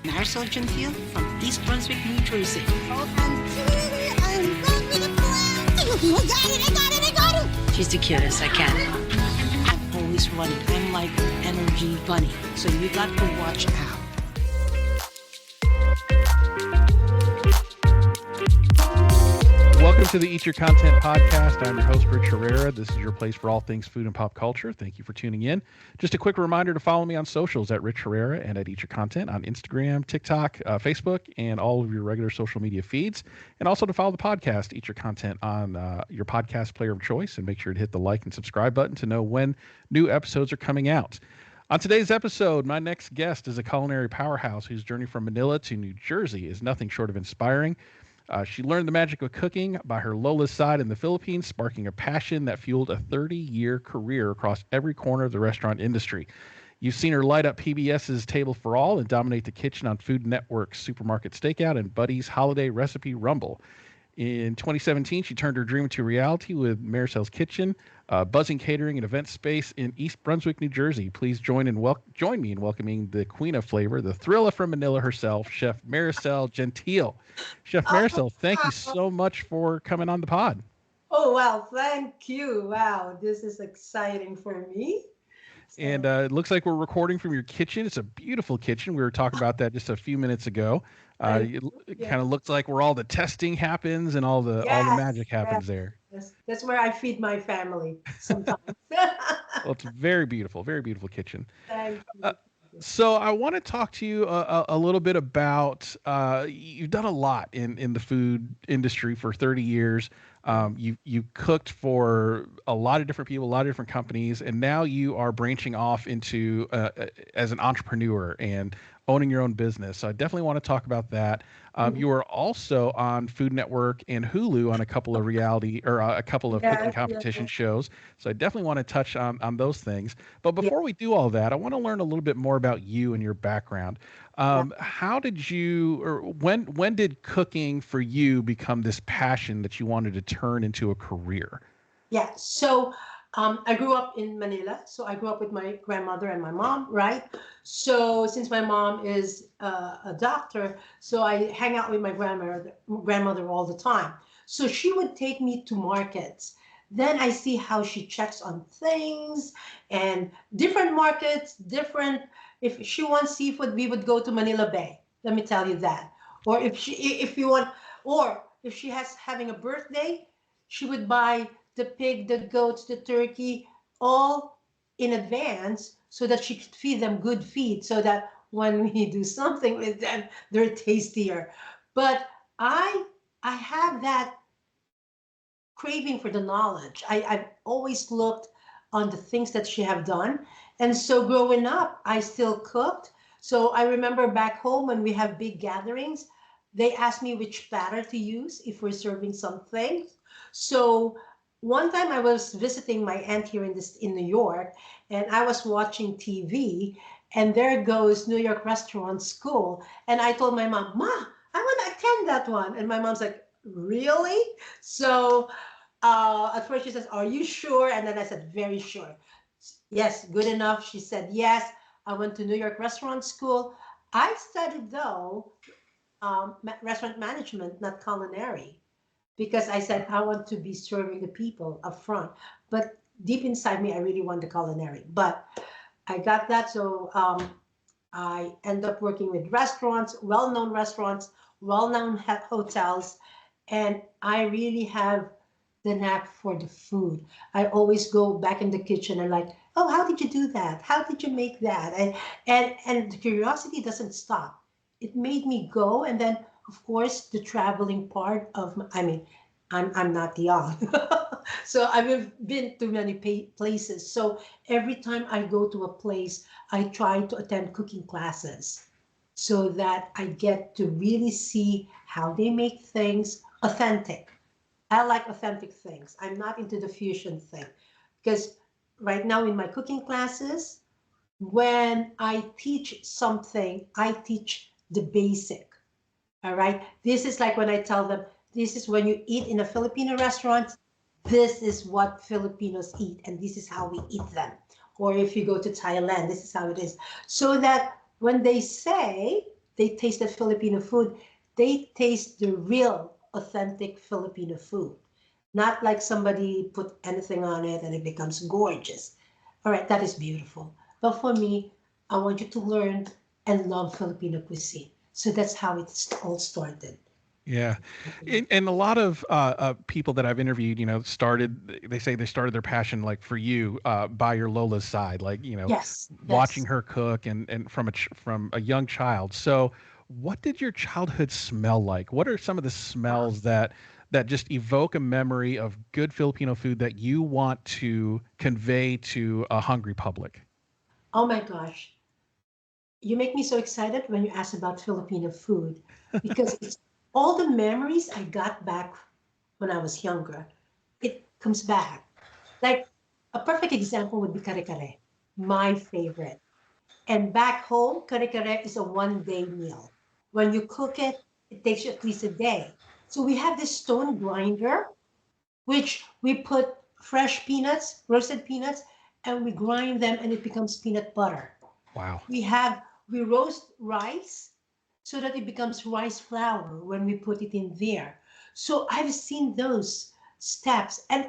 Maricel Gentile from East Brunswick, New Jersey. Oh, I'm I got it. She's the cutest, I can. I'm always running. I'm like an energy bunny. So you got to watch out. Welcome to the Eat Your Content podcast. I'm your host, Rich Herrera. This is your place for all things food and pop culture. Thank you for tuning in. Just a quick reminder to follow me on socials at Rich Herrera and at Eat Your Content on Instagram, TikTok, Facebook, and all of your regular social media feeds. And also to follow the podcast, Eat Your Content, on your podcast player of choice. And make sure to hit the like and subscribe button to know when new episodes are coming out. On today's episode, my next guest is a culinary powerhouse whose journey from Manila to New Jersey is nothing short of inspiring. She learned the magic of cooking by her Lola's side in the Philippines, sparking a passion that fueled a 30-year career across every corner of the restaurant industry. You've seen her light up PBS's Table for All and dominate the kitchen on Food Network's Supermarket Stakeout and Buddy's Holiday Recipe Rumble. In 2017, she turned her dream into reality with Maricel's Kitchen, buzzing catering and event space in East Brunswick, New Jersey. Please join me in welcoming the queen of flavor, the thriller from Manila herself, Chef Maricel Gentile. Chef Maricel, thank you so much for coming on the pod. Oh, wow. Thank you. Wow. This is exciting for me. And it looks like we're recording from your kitchen. It's a beautiful kitchen. We were talking about that just a few minutes ago. It kind of looks like where all the testing happens and all the magic happens there. Yes. That's where I feed my family sometimes. Well, it's very beautiful kitchen. Thank you. So I want to talk to you a little bit about, you've done a lot in the food industry for 30 years. You cooked for a lot of different people, a lot of different companies, and now you are branching off into as an entrepreneur and owning your own business. So I definitely want to talk about that. You are also on Food Network and Hulu on a couple of reality or a couple of cooking competition shows. So I definitely want to touch on those things. But before we do all that, I want to learn a little bit more about you and your background. How did you, or when did cooking for you become this passion that you wanted to turn into a career? Yeah. So I grew up in Manila. So I grew up with my grandmother and my mom, right? So since my mom is a doctor, so I hang out with my grandmother all the time. So she would take me to markets. Then I see how she checks on things and different markets, if she wants seafood, we would go to Manila Bay. Let me tell you that. Or if she has having a birthday, she would buy the pig, the goats, the turkey, all in advance so that she could feed them good feed so that when we do something with them, they're tastier. But I have that craving for the knowledge. I've always looked on the things that she have done. And so growing up, I still cooked. So I remember back home when we have big gatherings, they ask me which batter to use if we're serving something. So one time I was visiting my aunt here in New York, and I was watching TV, and there goes New York Restaurant School. And I told my mom, Ma, I want to attend that one. And my mom's like, really? So at first she says, are you sure? And then I said, very sure. Yes, good enough. She said, yes. I went to New York Restaurant School. I studied, though, restaurant management, not culinary, because I said I want to be serving the people up front. But deep inside me, I really want the culinary. But I got that, so I end up working with restaurants, well-known hotels, and I really have the knack for the food. I always go back in the kitchen and like, oh, how did you do that? How did you make that? And the curiosity doesn't stop. It made me go, and then of course the traveling part of I'm not young, so I've been to many places. So every time I go to a place, I try to attend cooking classes so that I get to really see how they make things authentic. I like authentic things. I'm not into the fusion thing, because right now in my cooking classes, when I teach something, I teach the basic. All right. This is like when I tell them, this is when you eat in a Filipino restaurant, this is what Filipinos eat, and this is how we eat them. Or if you go to Thailand, this is how it is. So that when they say they tasted Filipino food, they taste the real, authentic Filipino food. Not like somebody put anything on it and it becomes gorgeous. All right, that is beautiful. But for me, I want you to learn and love Filipino cuisine. So that's how it's all started. Yeah, and a lot of people that I've interviewed, started. They say they started their passion like for you by your Lola's side, like Yes, watching yes. her cook and from from a young child. So, what did your childhood smell like? What are some of the smells that just evoke a memory of good Filipino food that you want to convey to a hungry public? Oh my gosh. You make me so excited when you ask about Filipino food because it's all the memories I got back when I was younger. It comes back. Like a perfect example would be kare kare, my favorite. And back home, kare kare is a 1 day meal. When you cook it, it takes you at least a day. So we have this stone grinder, which we put fresh peanuts, roasted peanuts, and we grind them and it becomes peanut butter. Wow. We have, we roast rice so that it becomes rice flour when we put it in there. So I've seen those steps. And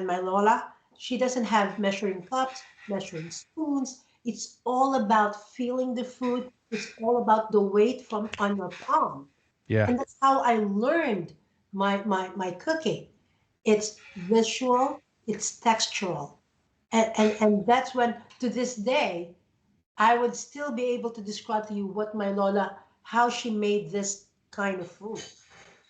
my Lola, she doesn't have measuring cups, measuring spoons. It's all about feeling the food. It's all about the weight from on your palm. Yeah. And that's how I learned my cooking. It's visual, it's textural. And that's when, to this day, I would still be able to describe to you what my Lola, how she made this kind of food.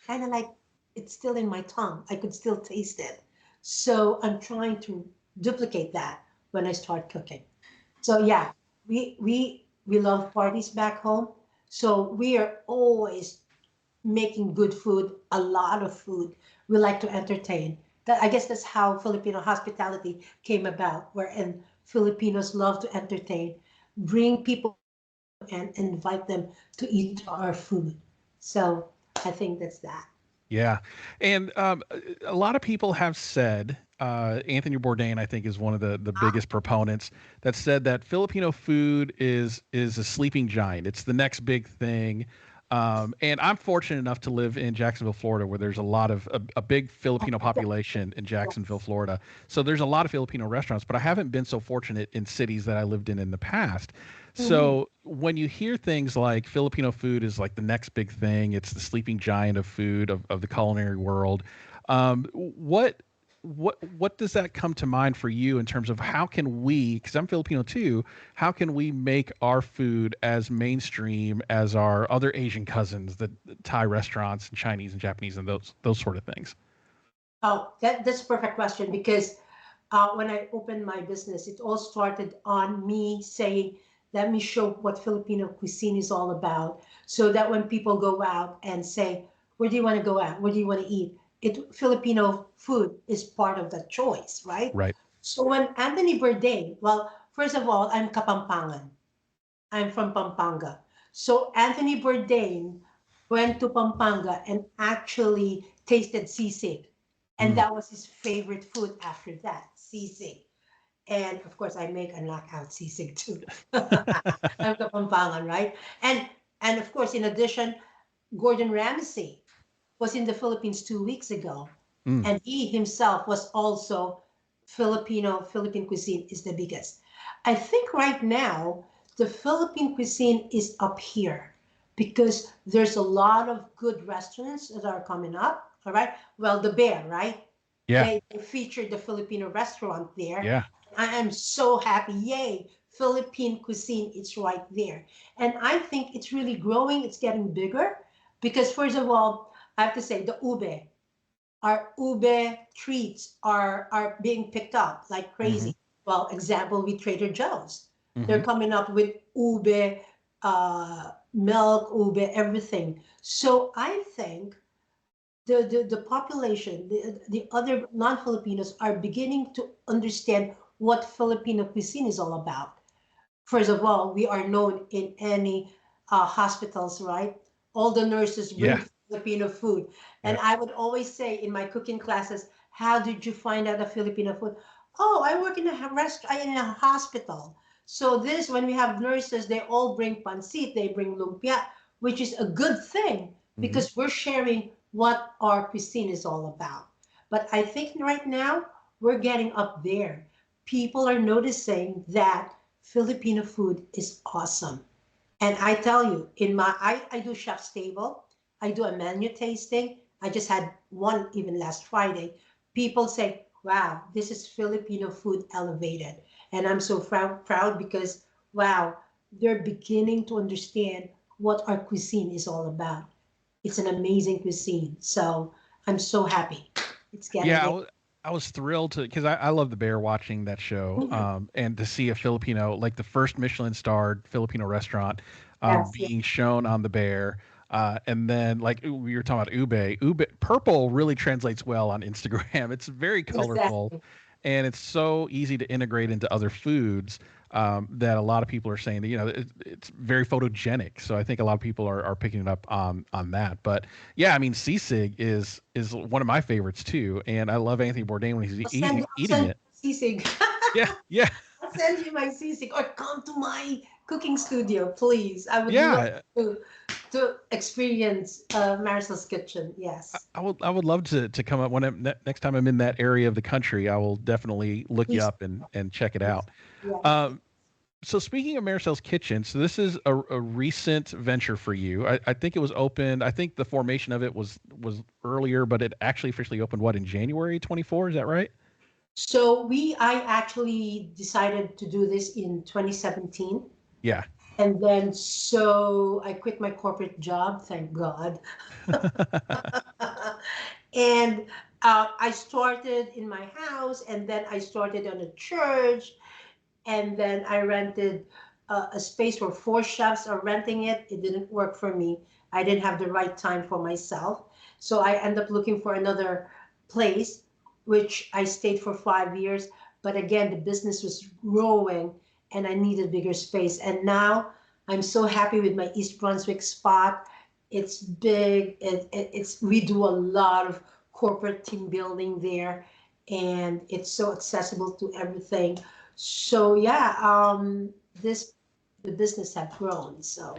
Kind of like it's still in my tongue. I could still taste it. So I'm trying to duplicate that when I start cooking. So yeah, we love parties back home. So we are always making good food, a lot of food. We like to entertain. That I guess that's how Filipino hospitality came about, wherein Filipinos love to entertain, bring people and invite them to eat our food. So I think that's that. Yeah, and a lot of people have said Anthony Bourdain, I think, is one of the biggest proponents that said that Filipino food is a sleeping giant. It's the next big thing. And I'm fortunate enough to live in Jacksonville, Florida, where there's a lot of a big Filipino population in Jacksonville, Florida. So there's a lot of Filipino restaurants, but I haven't been so fortunate in cities that I lived in the past. Mhm. So when you hear things like Filipino food is like the next big thing, it's the sleeping giant of food of the culinary world. What does that come to mind for you in terms of how can we, because I'm Filipino too, how can we make our food as mainstream as our other Asian cousins, the Thai restaurants and Chinese and Japanese and those sort of things? Oh, that's a perfect question because when I opened my business, it all started on me saying, let me show what Filipino cuisine is all about. So that when people go out and say, where do you want to go out? Where do you want to eat? Filipino food is part of the choice, right? Right. So when Anthony Bourdain, well, first of all, I'm Kapampangan. I'm from Pampanga. So Anthony Bourdain went to Pampanga and actually tasted sisig. And Mm. that was his favorite food after that, sisig. And of course, I make a knockout sisig too. I'm Kapampangan, right? And of course, in addition, Gordon Ramsay was in the Philippines 2 weeks ago. Mm. And he himself was also Philippine cuisine is the biggest. I think right now, the Philippine cuisine is up here because there's a lot of good restaurants that are coming up. All right. Well, the Bear, right? Yeah. They featured the Filipino restaurant there. Yeah. I am so happy. Yay. Philippine cuisine, it's right there. And I think it's really growing, it's getting bigger because, first of all, I have to say, our ube treats are being picked up like Hmm. crazy. Well, example with Trader Joe's. Hmm. They're coming up with ube, milk, ube, everything. So I think the population, the other non-Filipinos are beginning to understand what Filipino cuisine is all about. First of all, we are known in any hospitals, right? All the nurses Yeah. bring Filipino food. And Yeah. I would always say in my cooking classes, how did you find out a Filipino food? Oh, I work in a restaurant, in a hospital. So this, when we have nurses, they all bring pancit, they bring lumpia, which is a good thing Hmm. because we're sharing what our cuisine is all about. But I think right now we're getting up there. People are noticing that Filipino food is awesome. And I tell you, I do chef's table, I do a menu tasting. I just had one even last Friday. People say, wow, this is Filipino food elevated. And I'm so proud because, wow, they're beginning to understand what our cuisine is all about. It's an amazing cuisine. So I'm so happy. It's getting Yeah, there. I was thrilled to because I love the bear watching that show, Mhm. and to see a Filipino like the first Michelin starred Filipino restaurant Yes, yes, being shown on the bear. And then, like we were talking about ube, purple really translates well on Instagram. It's very colorful, exactly. and it's so easy to integrate into other foods that a lot of people are saying that it's very photogenic. So I think a lot of people are picking it up on that. But yeah, I mean, sisig is one of my favorites too, and I love Anthony Bourdain when he's I'll eating send it. you sisig. Yeah, yeah, I'll send you my sisig or come to my cooking studio, please. I would love yeah. to experience Marisol's kitchen. Yes, I would love to come up next time I'm in that area of the country. I will definitely look you please, up and check it please. out. Yes. Um, so speaking of Maricel's Kitchen, so this is a recent venture for you. I think it was opened. I think the formation of it was earlier, but it actually officially opened what in January 24. Is that right? So I actually decided to do this in 2017. Yeah. And then so I quit my corporate job, thank God. And I started in my house, and then I started on a church, and then I rented a space where four chefs are renting it. It didn't work for me. I didn't have the right time for myself. So I ended up looking for another place, which I stayed for 5 years. But again, the business was growing and I needed bigger space. And now I'm so happy with my East Brunswick spot. It's big. It's we do a lot of corporate team building there, and it's so accessible to everything. So yeah, this the business have grown. So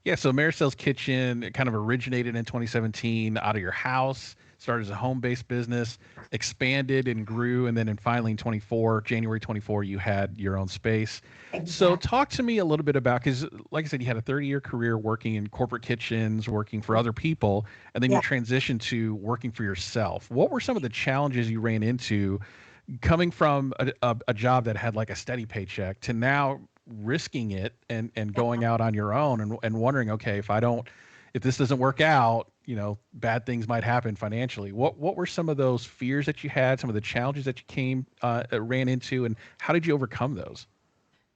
Yeah, so Maricel's Kitchen kind of originated in 2017 out of your house, started as a home-based business, expanded and grew, and then in finally in 24, January 24, you had your own space. So exactly. talk to me a little bit about, because like I said, you had a 30-year career working in corporate kitchens, working for other people, and then you Yeah. transitioned to working for yourself. What were some of the challenges you ran into coming from a job that had like a steady paycheck to now risking it and going out on your own and wondering, okay, if this doesn't work out, bad things might happen financially. What were some of those fears that you had, some of the challenges that you ran into, and how did you overcome those?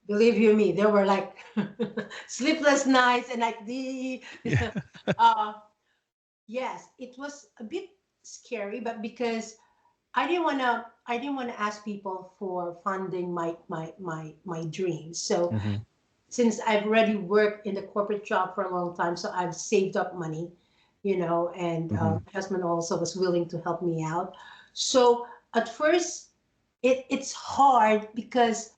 Believe you me, there were like sleepless nights and like the Yeah. uh yes, it was a bit scary, but because I didn't want to ask people for funding my dreams. So Hmm. since I've already worked in the corporate job for a long time, so I've saved up money, and Hmm. my husband also was willing to help me out. So at first, it's hard because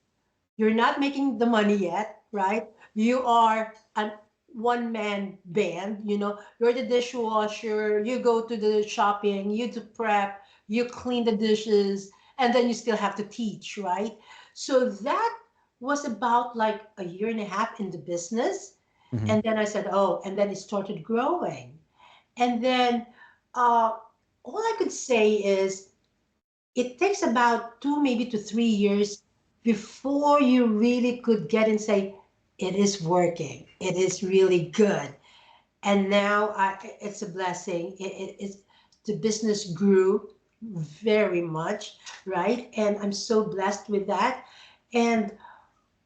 you're not making the money yet, right? You are an one man band, you're the dishwasher, you go to the shopping, you do prep, you clean the dishes, and then you still have to teach, right? So that was about like a year and a half in the business. Hmm. And then I said, oh, and then it started growing. And then uh, all I could say is it takes about 2 maybe to 3 years before you really could get and say it is working, it is really good. And now it's a blessing. It's the business grew very much, right? And I'm so blessed with that. And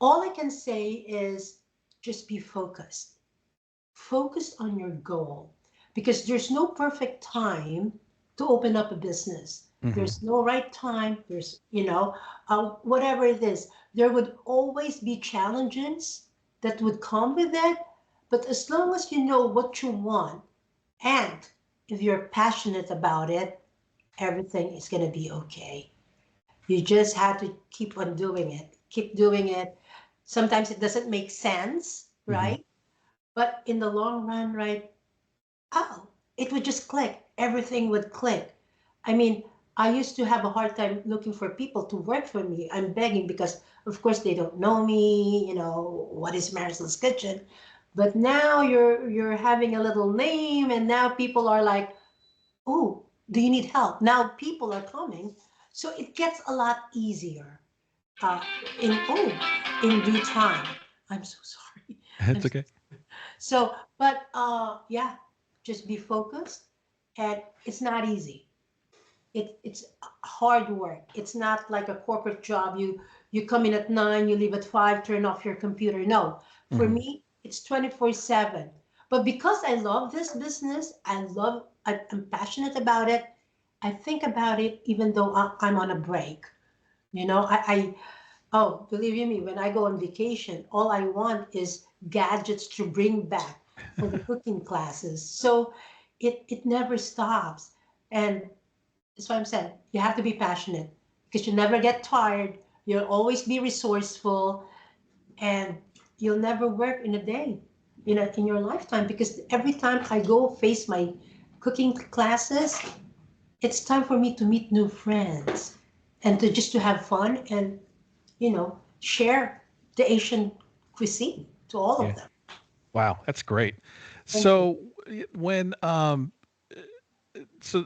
all I can say is just be focused on your goal, because there's no perfect time to open up a business. Hmm. There's no right time. There's, whatever it is, there would always be challenges that would come with it. But as long as you know what you want, and if you're passionate about it, everything is going to be okay. You just have to keep on doing it, keep doing it. Sometimes it doesn't make sense, Mm-hmm. right? But in the long run, right? Oh, it would just click. Everything would click. I mean, I used to have a hard time looking for people to work for me. I'm begging because, of course, they don't know me. What is Marisol's Kitchen? But now you're having a little name, and now people are like, "Oh, do you need help?" Now people are coming, so it gets a lot easier. Uh, in due time. I'm so sorry. It's okay. But yeah, just be focused, and it's not easy. It's hard work. It's not like a corporate job. You come in at 9, you leave at 5, turn off your computer. No, for Mm-hmm. me, it's 24/7. But because I love this business, I'm passionate about it. I think about it even though I'm on a break. Oh, believe you me, when I go on vacation, all I want is gadgets to bring back for the cooking classes. So it never stops. And that's why I'm saying you have to be passionate because you never get tired. You'll always be resourceful, and you'll never work in a day, in your lifetime. Because every time I go face my cooking classes, it's time for me to meet new friends and to have fun and share the Asian cuisine to all Yeah. of them. Wow, that's great. Thank you. So when so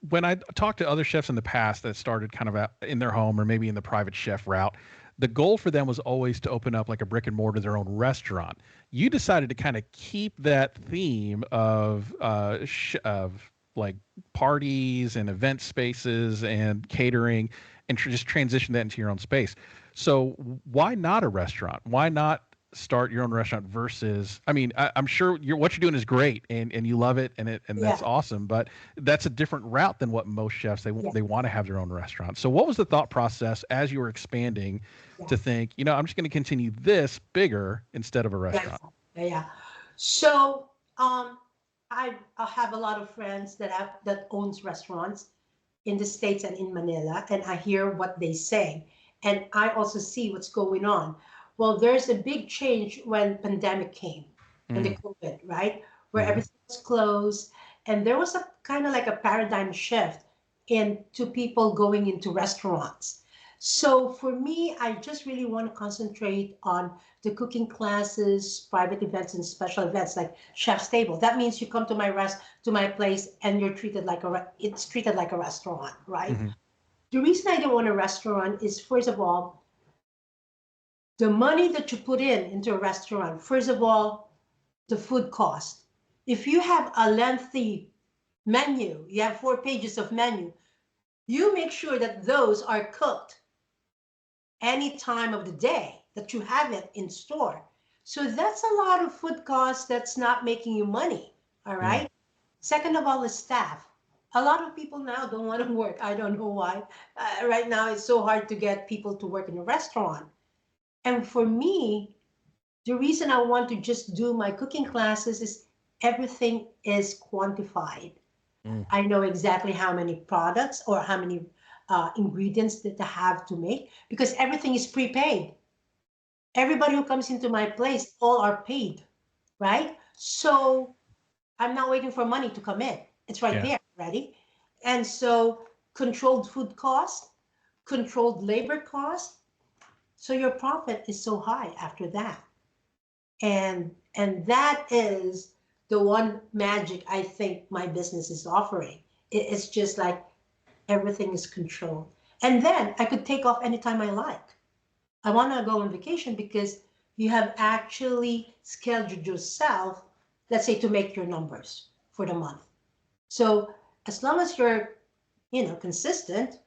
when I talked to other chefs in the past that started kind of out in their home or maybe in the private chef route, the goal for them was always to open up like a brick and mortar, their own restaurant. You decided to kind of keep that theme of like parties and event spaces and catering, and just transition that into your own space. So why not a restaurant? Why not start your own restaurant versus, I mean, I'm sure what you're doing is great, and you love it, and that's Yeah, awesome, but that's a different route than what most chefs, yeah, they want to have their own restaurant. So what was the thought process as you were expanding yeah, to think, I'm just going to continue this bigger instead of a yeah, restaurant? yeah, yeah. So, I have a lot of friends that owns restaurants in the States and in Manila, and I hear what they say, and I also see what's going on. Well, there's a big change when pandemic came, when the Mm, COVID, right? Where hmm. everything was closed, and there was a kind of like a paradigm shift into people going into restaurants. So for me, I just really want to concentrate on the cooking classes, private events, and special events like chef's table. That means you come to my place, and you're treated like it's treated like a restaurant, right? Hmm. The reason I don't want a restaurant is, first of all, the money that you put into a restaurant. First of all, the food cost. If you have a lengthy menu, you have 4 pages of menu, you make sure that those are cooked any time of the day that you have it in store. So that's a lot of food costs that's not making you money. All Yeah. right. Second of all is staff. A lot of people now don't want to work. I don't know why. Right now, it's so hard to get people to work in a restaurant. And for me, the reason I want to just do my cooking classes is everything is quantified. Mm, I know exactly how many products or how many ingredients that I have to make because everything is prepaid. Everybody who comes into my place, all are paid, right? So I'm not waiting for money to come in. It's right yeah. there, ready? And so controlled food cost, controlled labor cost. So your profit is so high after that. And that is the one magic I think my business is offering. It's just like everything is controlled. And then I could take off anytime I like. I want to go on vacation because you have actually scheduled yourself, let's say, to make your numbers for the month. So as long as you're, consistent,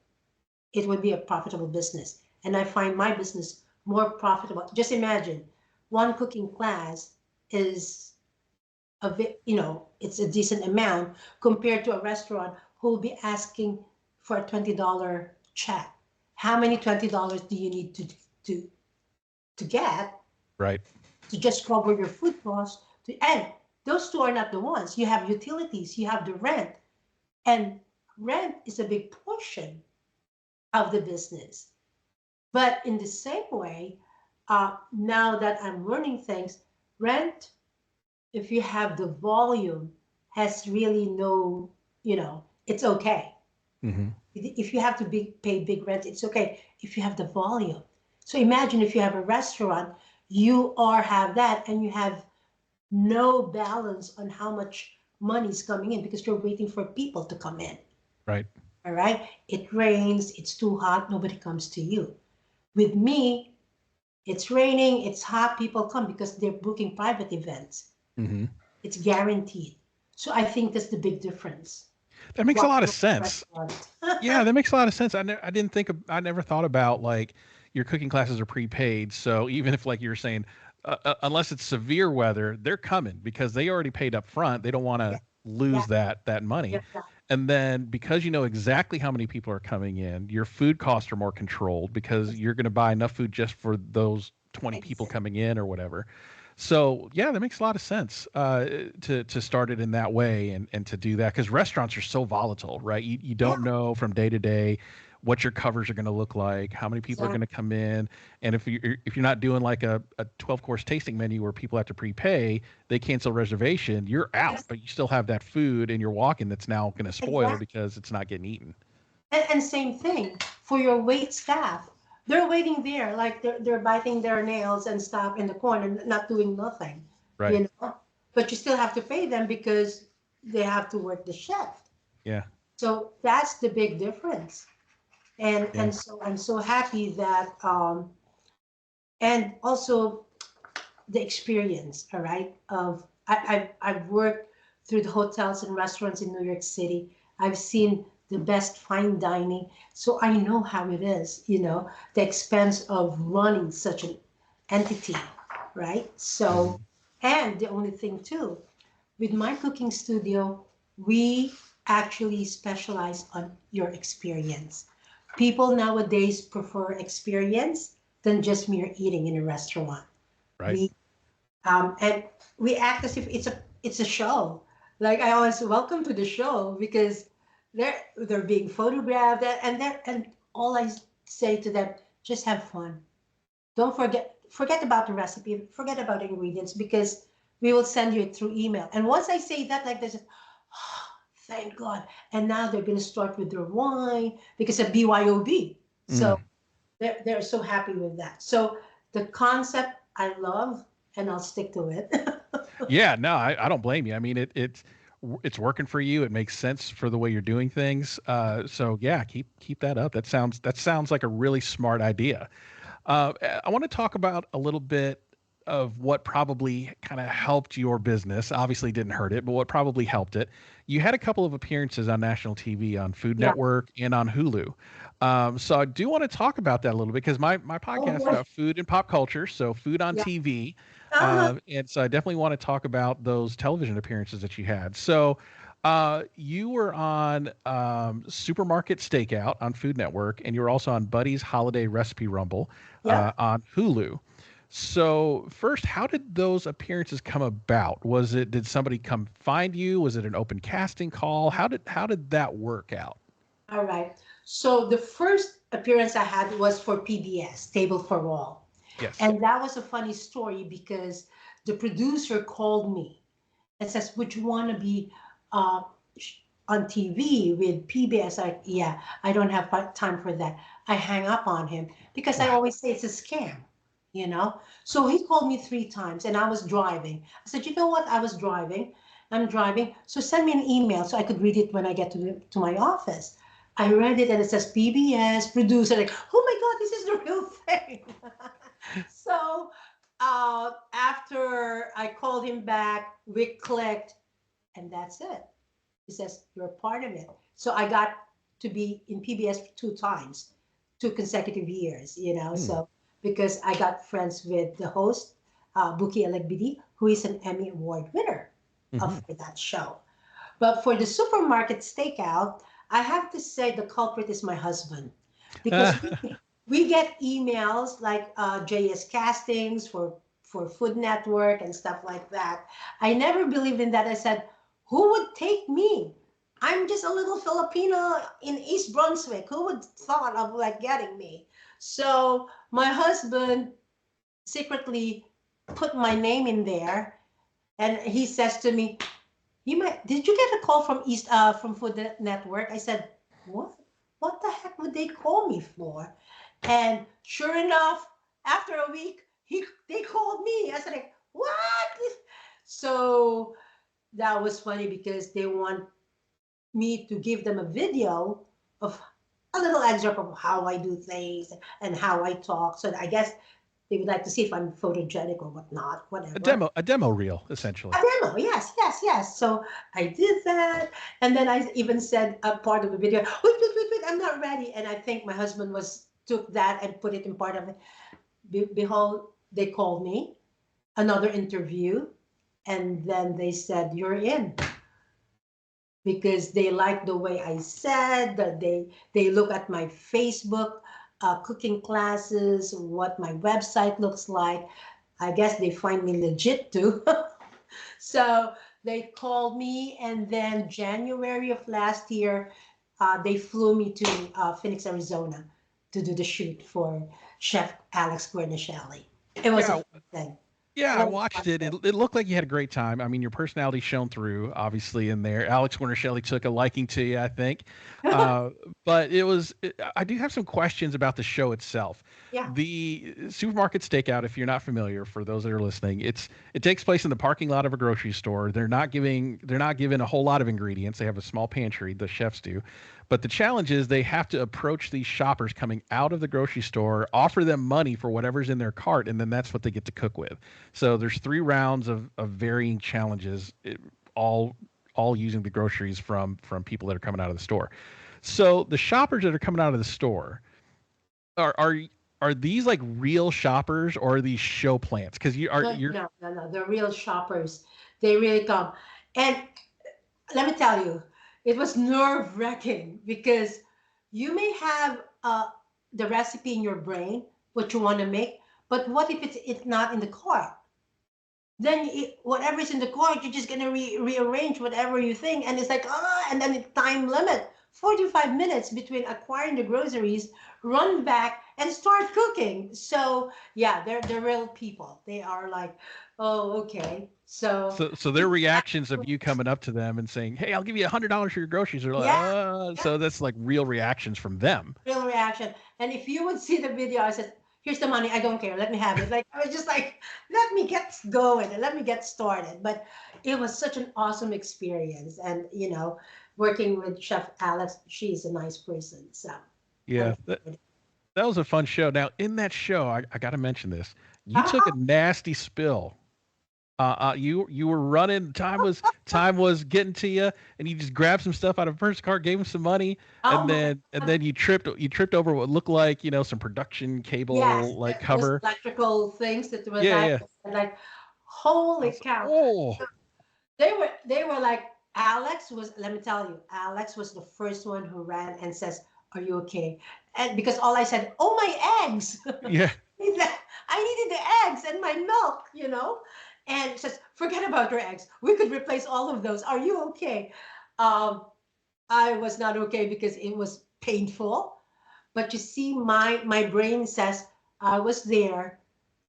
it would be a profitable business. And I find my business more profitable. Just imagine one cooking class is it's a decent amount compared to a restaurant who will be asking for a $20 check. How many $20 do you need to to get Right. to just cover your food costs? And those two are not the ones. You have utilities, you have the rent, and rent is a big portion of the business. But in the same way, now that I'm learning things, rent, if you have the volume, has really no, it's okay. Hmm. If you have to pay big rent, it's okay if you have the volume. So imagine if you have a restaurant, you are have that, and you have no balance on how much money is coming in because you're waiting for people to come in. Right. All right. It rains, it's too hot, nobody comes to you. With me, it's raining, it's hot, people come because they're booking private events. Hmm. It's guaranteed. So I think that's the big difference. That makes a Why lot of not sense. restaurant? Yeah, that makes a lot of sense. I didn't think I never thought about like your cooking classes are prepaid. So even if like you're saying, unless it's severe weather, they're coming because they already paid up front. They don't want Yeah, to yeah, lose that money. yeah, yeah. And then because you know exactly how many people are coming in, your food costs are more controlled because you're going to buy enough food just for those 20 people Exactly. coming in or whatever. So yeah, that makes a lot of sense to start it in that way and to do that because restaurants are so volatile, right? You Yeah, don't know from day to day what your covers are going to look like, how many people are going to exactly. come in, and if you're not doing like a 12-course tasting menu where people have to prepay, they cancel reservation, you're out, Ex- but you still have that food and you're walking that's now going to spoil Exactly. because it's not getting eaten. And same thing for your wait staff. They're waiting there, like they're biting their nails and stuff in the corner, not doing nothing, Right. you know. But you still have to pay them because they have to work the shift. Yeah. So that's the big difference. And Yeah. and so I'm so happy that and also the experience, all right, of I've worked through the hotels and restaurants in New York City. I've seen the best fine dining, so I know how it is, the expense of running such an entity, right? So, Hmm. and the only thing too, with my cooking studio, we actually specialize on your experience. People nowadays prefer experience than just mere eating in a restaurant. Right. We and we act as if it's a show. Like I always welcome to the show because they're being photographed and all I say to them, just have fun. Don't forget about the recipe, forget about the ingredients because we will send you it through email. And once I say that, like this, oh, thank God. And now they're gonna start with their wine because of BYOB. So Mm. they're so happy with that. So the concept I love and I'll stick to it. Yeah, no, I don't blame you. I mean, it's working for you. It makes sense for the way you're doing things. So yeah, keep that up. That sounds like a really smart idea. I want to talk about a little bit of what probably kind of helped your business. Obviously, didn't hurt it, but what probably helped it. You had a couple of appearances on national TV on Food Yeah. Network and on Hulu. So I do want to talk about that a little bit because my Oh podcast is boy. about food and pop culture, so food on Yeah. TV. Uh-huh. And so I definitely want to talk about those television appearances that you had. So you were on Supermarket Stakeout on Food Network, and you were also on Buddy's Holiday Recipe Rumble Yep. on Hulu. So first, how did those appearances come about? Did somebody come find you? Was it an open casting call? How did that work out? All right. So the first appearance I had was for PBS, Table for All. Yes. And that was a funny story because the producer called me and says, would you want to be uh, on TV with PBS? Yeah, I don't have time for that. I hang up on him because I Wow. always say it's a scam. So he called me 3 times and I was driving. I said, you know what? I was driving. I'm driving. So send me an email so I could read it when I get to my office. I read it and it says PBS producer. Like, oh my God, this is the real thing. So after I called him back, we clicked, and that's it. He says, you're part of it. So I got to be in PBS 2 times, 2 consecutive years. Hmm. So because I got friends with the host, Buki Alagbidi, who is an Emmy Award winner Hmm. of that show. But for the supermarket stakeout, I have to say the culprit is my husband because we get emails like JS castings for Food Network and stuff like that. I never believed in that. I said, who would take me? I'm just a little Filipino in East Brunswick. Who would thought of like getting me? So my husband secretly put my name in there, and he says to me, "You might. Did you get a call from from Food Network?" I said, "What? What the heck would they call me for?" And sure enough, after a week, they called me. I said, like, "What?" So that was funny because they want me to give them a video of a little excerpt of how I do things and how I talk. So I guess they would like to see if I'm photogenic or whatnot, whatever. A demo reel, essentially. A demo, yes, yes, yes. So I did that, and then I even said a part of the video, wait, I'm not ready. And I think my husband was took that and put it in part of it. Behold, they called me, another interview, and then they said, "You're in," because they like the way I said that they look at my Facebook cooking classes, what my website looks like. I guess they find me legit too. So they called me, and then January of last year, they flew me to Phoenix, Arizona, to do the shoot for Chef Alex Guarnaschelli. It was a Yeah, fun thing. yeah, It I was a watched fun it. thing. It looked like you had a great time. I mean, your personality shone through, obviously, in there. Alex Guarnaschelli took a liking to you, I think. Uh, but I do have some questions about the show itself. Yeah. The Supermarket Stakeout, if you're not familiar, for those that are listening, it takes place in the parking lot of a grocery store. They're not given a whole lot of ingredients. They have a small pantry, the chefs do. But the challenge is they have to approach these shoppers coming out of the grocery store, offer them money for whatever's in their cart, and then that's what they get to cook with. So there's 3 rounds of varying challenges, all all using the groceries from people that are coming out of the store. So the shoppers that are coming out of the store are are are these like real shoppers or are these show plants? Because No, you're no, no, no. The real shoppers, they really come. And let me tell you, it was nerve wracking because you may have the recipe in your brain, what you want to make, but what if it's not in the cart? Then whatever's in the cart, you're just gonna rearrange whatever you think, and it's like and then the time limit, 45 minutes between acquiring the groceries, run back and start cooking. So yeah, they're real people. They are like, oh, okay. So so their reactions of you coming up to them and saying, "Hey, I'll give you $100 for your groceries," are like, yeah, yeah, so that's like real reactions from them. real reaction. And if you would see the video, I said, "Here's the money. I don't care. Let me have it." Like I was just like, "Let me get going and let me get started." But it was such an awesome experience, and working with Chef Alex, she's a nice person. So I Yeah, enjoyed it. that was a fun show. Now, in that show, I got to mention this. You took a Ah, nasty spill. You were running. Time was getting to you, and you just grabbed some stuff out of a person's car, gave him some money, oh and my then God. you tripped over what looked like some production Yes, cable like those cover. electrical things that were Yeah, yeah. like, I holy was like, cow. oh, They were like, Alex was, let me tell you, Alex was the first one who ran and says, "Are you okay?" And because all I said, "Oh, my eggs." yeah. He said, I needed the eggs and my milk. And says, "Forget about your eggs. We could replace all of those. Are you okay?" Um, I was not okay because it was painful. But you see, my brain says I was there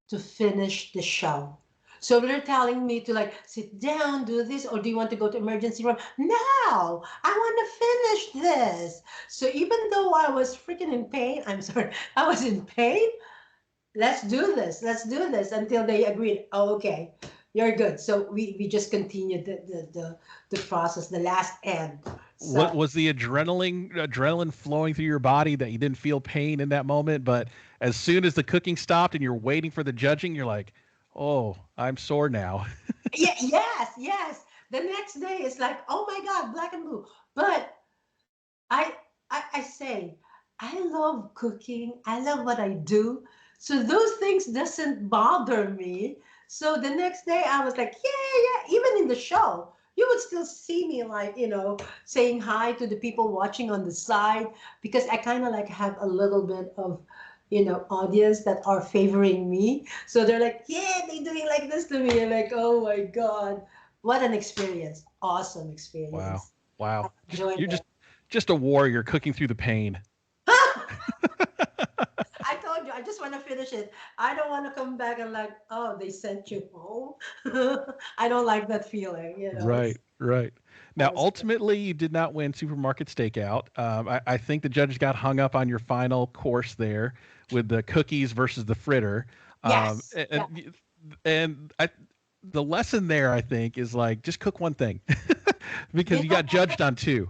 to finish the show. So they're telling me to like sit down, do this, or do you want to go to emergency room? No, I want to finish this. So even though I was freaking in pain, I'm sorry, I was in pain. Let's do this. Let's do this until they agreed. Oh, okay, you're good. So we just continued the process, the last end. So What was the adrenaline flowing through your body that you didn't feel pain in that moment, but as soon as the cooking stopped and you're waiting for the judging, you're like, "Oh, I'm sore now." yeah, yes, yes. The next day it's like, oh my God, black and blue. But I, I say I love cooking. I love what I do. So those things doesn't bother me. So the next day I was like, yeah, yeah. Even in the show, you would still see me like, saying hi to the people watching on the side because I kind of like have a little bit of, audience that are favoring me. So they're like, yeah, they doing like this to me. And like, oh my God, what an experience. Awesome Wow. experience. I Wow. enjoyed You're it. just a warrior cooking through the pain. I told you I just want to finish it. I don't want to come back and like, oh, they sent you home. I don't like that feeling, you know. Right, right. That Now, was good. ultimately, you did not win Supermarket Stakeout. I think the judges got hung up on your final course there with the cookies versus the fritter. Um, Yes. and Yeah. and and I, the lesson there, I think, is like just cook one thing because Yeah. you got judged on two.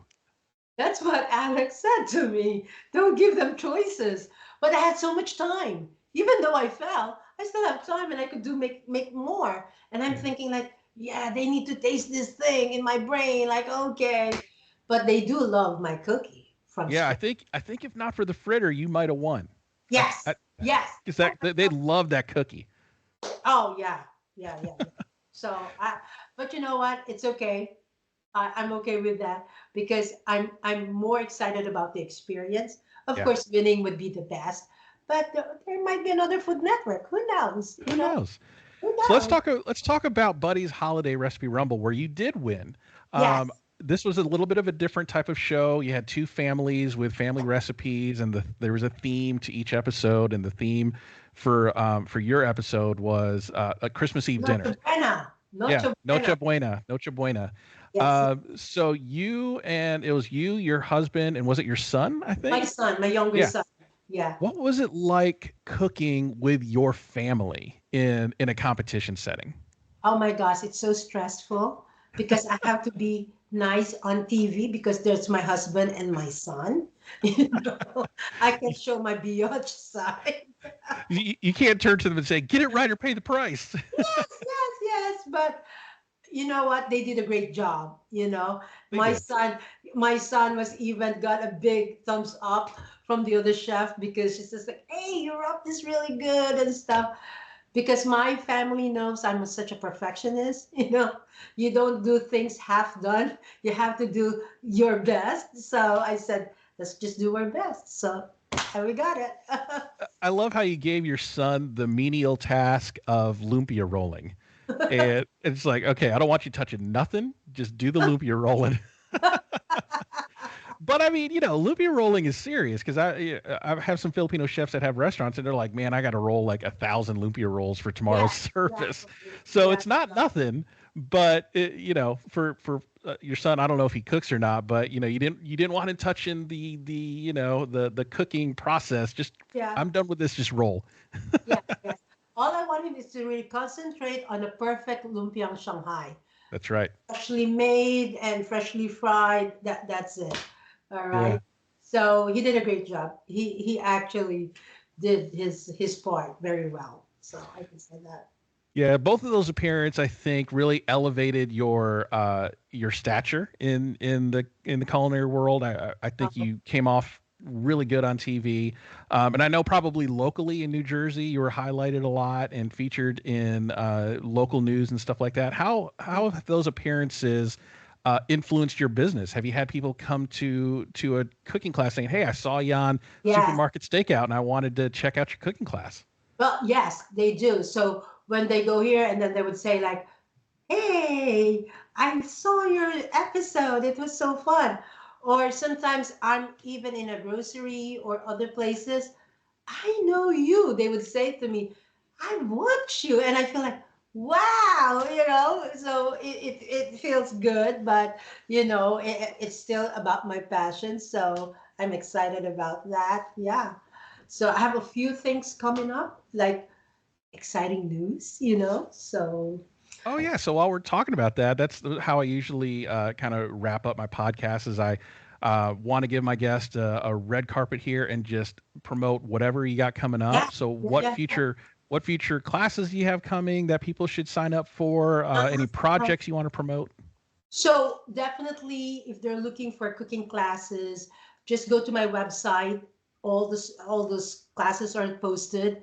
That's what Alex said to me. Don't give them choices. But I had so much time. Even though I fell, I still have time and I could do make more. And I'm Yeah. thinking like, yeah, they need to taste this thing in my brain. Like, okay. But they do love my cookie from Yeah, I scratch. think I think if not for the fritter, you might have won. I Yes. Yes. because that they love that cookie. Oh yeah. Yeah, yeah, yeah. So but you know what? It's okay. I'm okay with that because I'm more excited about the experience. Of Yeah. course, winning would be the best, but there might be another Food Network. Who knows? Who knows? Who So knows? let's talk about Buddy's Holiday Recipe Rumble, where you did win. Um, Yes, this was a little bit of a different type of show. You had two families with family recipes, and there was a theme to each episode. And the theme for your episode was a Christmas Eve Noche dinner. Buena, Yeah, Noche Noche Buena. Buena, Noche Buena. Yes, So it was you, your husband, and was it your son? I my think. son, my younger Yeah. son. Yeah. What was it like cooking with your family in a competition setting? Oh my gosh, it's so stressful because I have to be nice on TV because there's my husband and my son. You know, I can show my biatch side. You can't turn to them and say, "Get it right or pay the price." Yes, yes, yes. But you know what? They did a great job. You know, They my did. son, my son was even got a big thumbs up from the other chef because she's just like, "Hey, you wrapped this really good and stuff." Because my family knows I'm such a perfectionist. You know, you don't do things half done. You have to do your best. So I said, let's just do our best. So and we got it. I love how you gave your son the menial task of lumpia rolling. And it's like, okay, I don't want you touching nothing. Just do the lumpia rolling. But I mean, lumpia rolling is serious because I have some Filipino chefs that have restaurants and they're like, man, I got to roll like 1,000 lumpia rolls for tomorrow's Yes, service. exactly. So Yeah. it's not nothing. But for your son, I don't know if he cooks or not, but you didn't want him touching the cooking process. Just Yeah. I'm done with this. Just roll. Yes, yes. All I want him is to really concentrate on the perfect lumpiang Shanghai. That's right. Freshly made and freshly fried. That's it. All Yeah. right. So he did a great job. He actually did his part very well. So I can say that. Yeah, both of those appearances, I think, really elevated your stature in the culinary world. I think Uh, you came off really good on TV, and I know probably locally in New Jersey you were highlighted a lot and featured in local news and stuff like that. How have those appearances influenced your business? Have you had people come to a cooking class saying, "Hey, I saw you on yes. Supermarket Stakeout and I wanted to check out your cooking class"? Well, yes, they do. So when they go here and then they would say like, "Hey, I saw your episode. It was so fun." Or sometimes I'm even in a grocery or other places. I know you. They would say to me, I watch you. And I feel like, wow, so it feels good, but it's still about my passion. So I'm excited about that. Yeah. So I have a few things coming up, like exciting news, So Oh yeah. So while we're talking about that, that's how I usually kind of wrap up my podcast. Is I want to give my guest a red carpet here and just promote whatever you got coming yeah, up. So yeah, yeah. what future classes do you have coming that people should sign up for? Any Uh-huh. projects you want to promote? So definitely, if they're looking for cooking classes, just go to my website. All those classes are posted,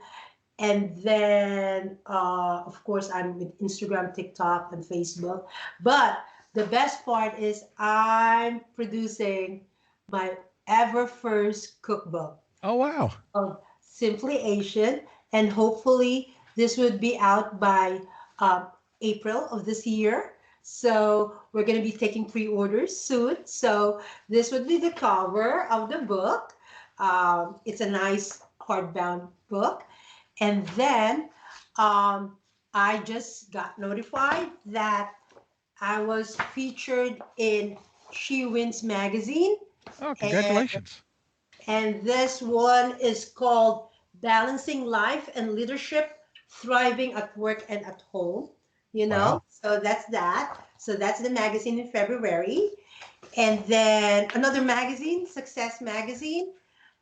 and then of course I'm with Instagram, TikTok, and Facebook. But the best part is I'm producing my ever first cookbook Oh wow. of Simply Asian, and hopefully this would be out by um, April of this year. So we're going to be taking pre-orders soon. So this would be the cover of the book. It's a nice hardbound book. And then I just got notified that I was featured in She Wins magazine. Oh, congratulations. And this one is called Balancing Life and Leadership, Thriving at Work and at Home. Wow. So that's that. So that's the magazine in February. And then another magazine, Success Magazine.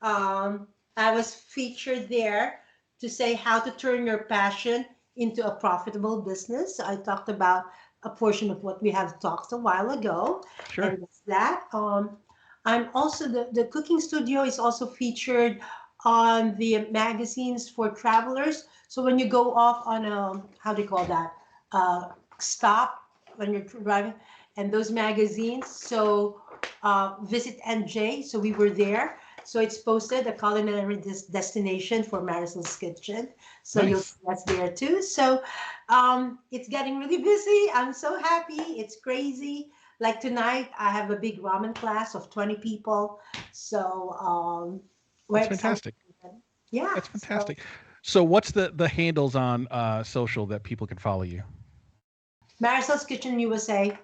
I was featured there to say how to turn your passion into a profitable business. So I talked about a portion of what we have talked a while ago. Sure. And that's that. I'm also the cooking studio is also featured on the magazines for travelers. So when you go off on a, how do you call that? Stop when you're driving, and those magazines. So Visit NJ. So we were there. So it's posted a culinary destination for Maricel's Kitchen. So Nice. you'll see that's there too. So it's getting really busy. I'm so happy. It's crazy. Like tonight, I have a big ramen class of 20 people. So we're That's excited. fantastic. Yeah. That's fantastic. So what's the handles on social that people can follow you? Maricel's Kitchen USA.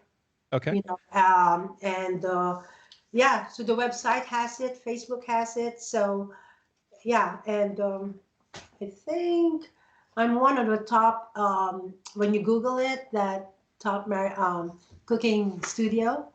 Okay. And yeah, so the website has it, Facebook has it. So yeah, and I think I'm one of the top, when you Google it, that top cooking studio,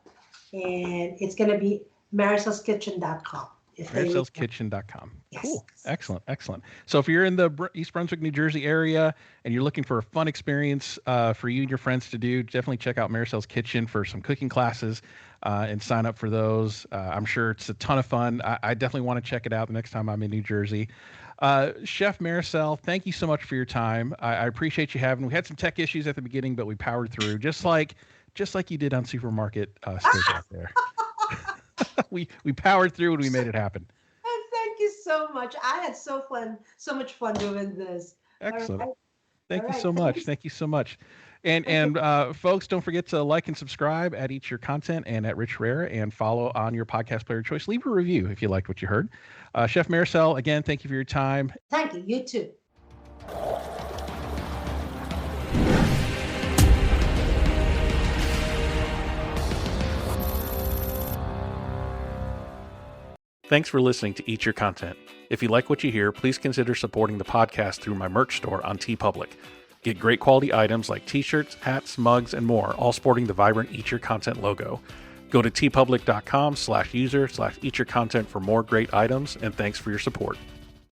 and it's going to be maricelskitchen.com. Maricel'sKitchen.com. Yes. Cool. Excellent. Excellent. So if you're in the East Brunswick, New Jersey area and you're looking for a fun experience for you and your friends to do, definitely check out Maricel's Kitchen for some cooking classes and sign up for those. I'm sure it's a ton of fun. I definitely want to check it out the next time I'm in New Jersey. Chef Maricel, thank you so much for your time. I appreciate you having. We had some tech issues at the beginning, but we powered through just like you did on Supermarket Stakeout there. we powered through and we made it happen. And thank you so much. I had so much fun doing this. Excellent. All right. Thank All you right. so much. Thank you so much. And folks, don't forget to like and subscribe at Eat Your Content and at Rich Herrera, and follow on your podcast player of choice. Leave a review if you liked what you heard. Chef Maricel, again, thank you for your time. Thank you. You too. Thanks for listening to Eat Your Content. If you like what you hear, please consider supporting the podcast through my merch store on TeePublic. Get great quality items like t-shirts, hats, mugs, and more, all sporting the vibrant Eat Your Content logo. Go to teepublic.com/user/eatyourcontent for more great items, and thanks for your support.